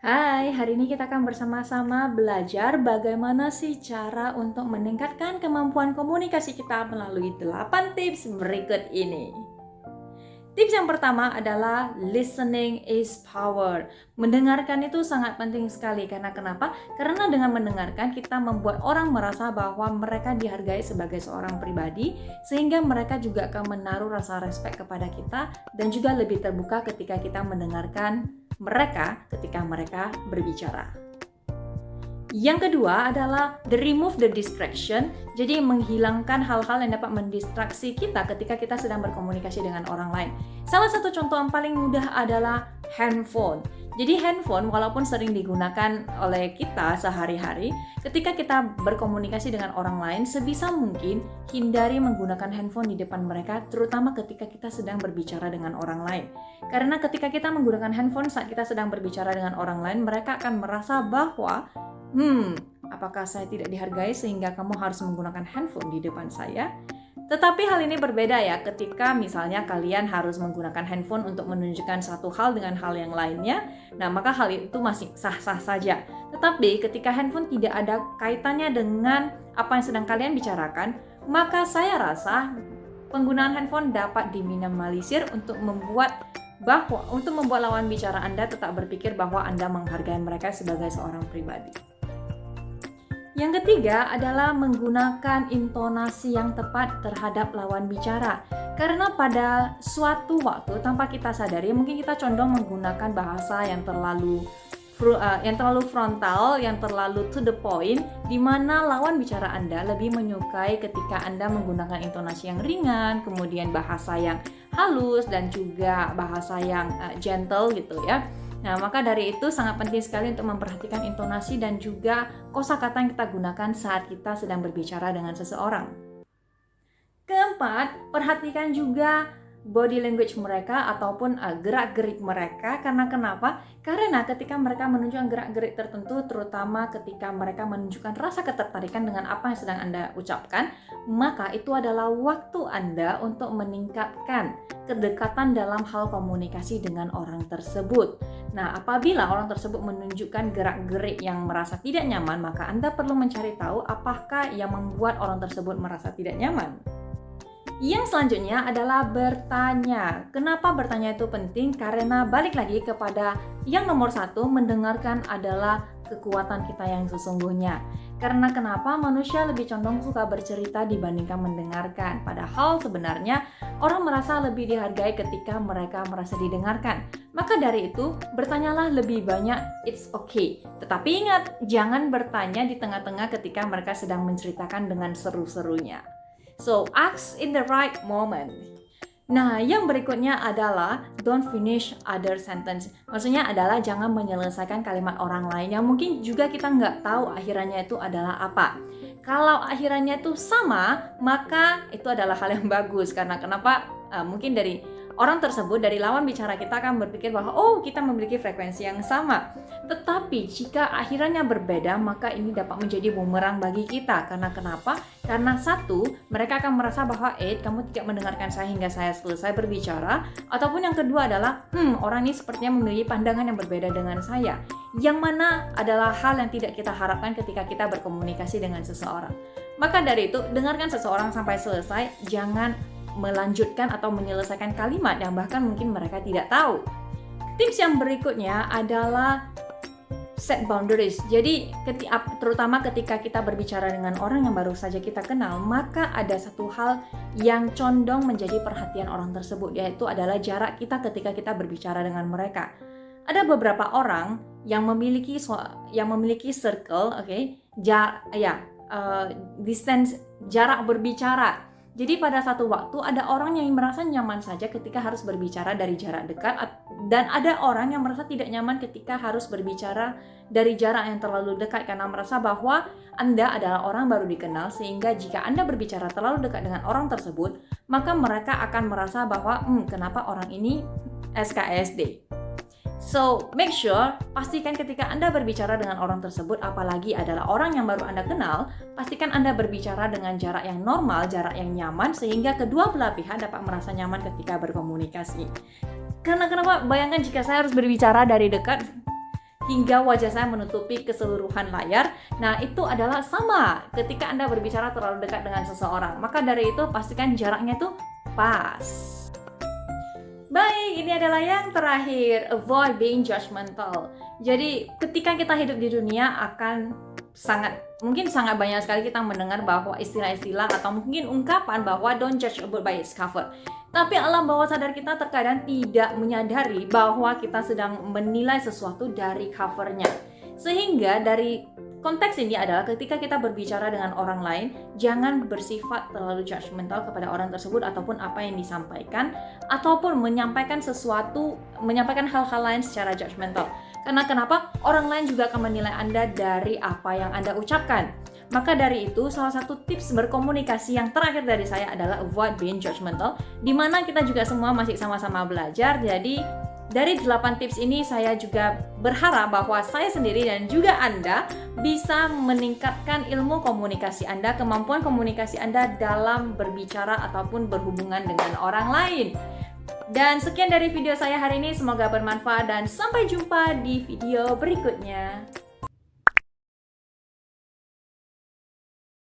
Hai, hari ini kita akan bersama-sama belajar bagaimana sih cara untuk meningkatkan kemampuan komunikasi kita melalui 8 tips berikut ini. Tips yang pertama adalah listening is power. Mendengarkan itu sangat penting sekali. Karena kenapa? Karena dengan mendengarkan kita membuat orang merasa bahwa mereka dihargai sebagai seorang pribadi, sehingga mereka juga akan menaruh rasa respect kepada kita dan juga lebih terbuka ketika kita mendengarkan mereka ketika mereka berbicara. Yang kedua adalah remove the distraction, jadi menghilangkan hal-hal yang dapat mendistraksi kita ketika kita sedang berkomunikasi dengan orang lain. Salah satu contoh yang paling mudah adalah handphone. Jadi handphone walaupun sering digunakan oleh kita sehari-hari, ketika kita berkomunikasi dengan orang lain, sebisa mungkin hindari menggunakan handphone di depan mereka, terutama ketika kita sedang berbicara dengan orang lain. Karena ketika kita menggunakan handphone saat kita sedang berbicara dengan orang lain, mereka akan merasa bahwa apakah saya tidak dihargai sehingga kamu harus menggunakan handphone di depan saya? Tetapi hal ini berbeda ya ketika misalnya kalian harus menggunakan handphone untuk menunjukkan satu hal dengan hal yang lainnya. Nah, maka hal itu masih sah-sah saja. Tetapi ketika handphone tidak ada kaitannya dengan apa yang sedang kalian bicarakan, maka saya rasa penggunaan handphone dapat diminimalisir untuk membuat lawan bicara Anda tetap berpikir bahwa Anda menghargai mereka sebagai seorang pribadi. Yang ketiga adalah menggunakan intonasi yang tepat terhadap lawan bicara. Karena pada suatu waktu tanpa kita sadari, mungkin kita condong menggunakan bahasa yang terlalu frontal, yang terlalu to the point, di mana lawan bicara Anda lebih menyukai ketika Anda menggunakan intonasi yang ringan, kemudian bahasa yang halus, dan juga bahasa yang gentle gitu ya. Nah, maka dari itu sangat penting sekali untuk memperhatikan intonasi dan juga kosakata yang kita gunakan saat kita sedang berbicara dengan seseorang. Keempat, perhatikan juga body language mereka ataupun gerak-gerik mereka. Karena kenapa? Karena ketika mereka menunjukkan gerak-gerik tertentu, terutama ketika mereka menunjukkan rasa ketertarikan dengan apa yang sedang Anda ucapkan, maka itu adalah waktu Anda untuk meningkatkan kedekatan dalam hal komunikasi dengan orang tersebut. Nah, apabila orang tersebut menunjukkan gerak-gerik yang merasa tidak nyaman, maka Anda perlu mencari tahu apakah yang membuat orang tersebut merasa tidak nyaman. Yang selanjutnya adalah bertanya. Kenapa bertanya itu penting? Karena balik lagi kepada yang nomor satu, mendengarkan adalah kekuatan kita yang sesungguhnya. Karena kenapa? Manusia lebih condong suka bercerita dibandingkan mendengarkan. Padahal sebenarnya orang merasa lebih dihargai ketika mereka merasa didengarkan. Maka dari itu, bertanyalah lebih banyak, it's okay. Tetapi ingat, jangan bertanya di tengah-tengah ketika mereka sedang menceritakan dengan seru-serunya. So, ask in the right moment. Nah, yang berikutnya adalah don't finish other sentence. Maksudnya adalah jangan menyelesaikan kalimat orang lain yang mungkin juga kita nggak tahu akhirannya itu adalah apa. Kalau akhirannya itu sama, maka itu adalah hal yang bagus. Karena kenapa? Mungkin dari orang tersebut, dari lawan bicara kita akan berpikir bahwa kita memiliki frekuensi yang sama. Tetapi jika akhirannya berbeda, maka ini dapat menjadi bumerang bagi kita. Karena kenapa? Karena satu, mereka akan merasa bahwa kamu tidak mendengarkan saya hingga saya selesai berbicara. Ataupun yang kedua adalah orang ini sepertinya memiliki pandangan yang berbeda dengan saya. Yang mana adalah hal yang tidak kita harapkan ketika kita berkomunikasi dengan seseorang. Maka dari itu, dengarkan seseorang sampai selesai. Jangan melanjutkan atau menyelesaikan kalimat yang bahkan mungkin mereka tidak tahu. Tips yang berikutnya adalah set boundaries. Jadi terutama ketika kita berbicara dengan orang yang baru saja kita kenal, maka ada satu hal yang condong menjadi perhatian orang tersebut, yaitu adalah jarak kita ketika kita berbicara dengan mereka. Ada beberapa orang yang memiliki circle, distance, jarak berbicara. Jadi pada satu waktu ada orang yang merasa nyaman saja ketika harus berbicara dari jarak dekat, dan ada orang yang merasa tidak nyaman ketika harus berbicara dari jarak yang terlalu dekat karena merasa bahwa Anda adalah orang baru dikenal, sehingga jika Anda berbicara terlalu dekat dengan orang tersebut, maka mereka akan merasa bahwa kenapa orang ini SKSD. So, make sure, pastikan ketika Anda berbicara dengan orang tersebut, apalagi adalah orang yang baru Anda kenal, pastikan Anda berbicara dengan jarak yang normal, jarak yang nyaman, sehingga kedua belah pihak dapat merasa nyaman ketika berkomunikasi. Karena kenapa? Bayangkan jika saya harus berbicara dari dekat, hingga wajah saya menutupi keseluruhan layar. Nah, itu adalah sama ketika Anda berbicara terlalu dekat dengan seseorang. Maka dari itu pastikan jaraknya tuh pas. Baik, ini adalah yang terakhir, avoid being judgmental. Jadi, ketika kita hidup di dunia akan mungkin sangat banyak sekali kita mendengar bahwa istilah-istilah atau mungkin ungkapan bahwa don't judge a book by its cover. Tapi alam bawah sadar kita terkadang tidak menyadari bahwa kita sedang menilai sesuatu dari covernya. Sehingga dari konteks ini adalah ketika kita berbicara dengan orang lain, jangan bersifat terlalu judgmental kepada orang tersebut ataupun apa yang disampaikan, ataupun menyampaikan hal-hal lain secara judgmental. Karena kenapa? Orang lain juga akan menilai Anda dari apa yang Anda ucapkan. Maka dari itu, salah satu tips berkomunikasi yang terakhir dari saya adalah avoid being judgmental, di mana kita juga semua masih sama-sama belajar. Jadi, dari 8 tips ini saya juga berharap bahwa saya sendiri dan juga Anda bisa meningkatkan ilmu komunikasi Anda, kemampuan komunikasi Anda dalam berbicara ataupun berhubungan dengan orang lain. Dan sekian dari video saya hari ini, semoga bermanfaat dan sampai jumpa di video berikutnya.